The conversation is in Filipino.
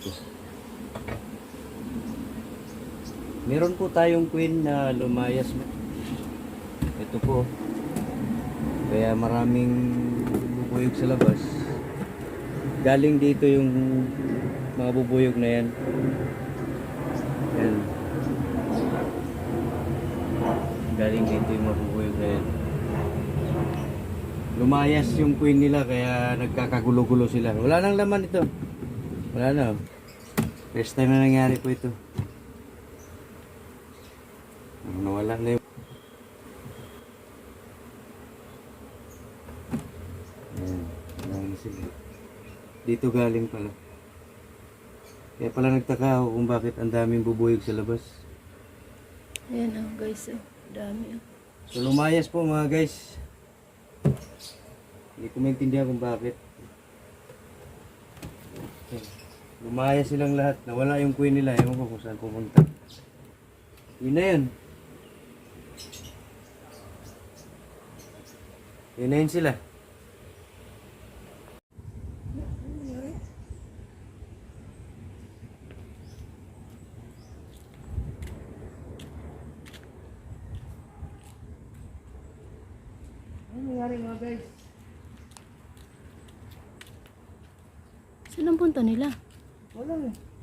dito. Meron po tayong queen na lumayas. Ito po. Kaya maraming bubuyog sa labas. Galing dito yung mga bubuyog na yan. Yan. Galing dito yung mga bubuyog na yan. Lumayas yung queen nila kaya nagkakagulo-gulo sila. Wala nang laman ito. Wala na. First time na nangyari po ito. Nawala na yung... Ayan. Wala na sila. Dito galing pala. Kaya pala nagtaka ako kung bakit ang daming bubuyog sa labas. Ayan oh, guys. Oh. Dami oh. So lumayas po mga guys. Hindi ko maintindihan kung bakit. Lumayas silang lahat. Nawala yung queen nila. Ewan ko kung saan pumunta. Yun na yun. Yun na yun sila. Ano nangyari mga guys? Saan ang punta nila? Wala eh.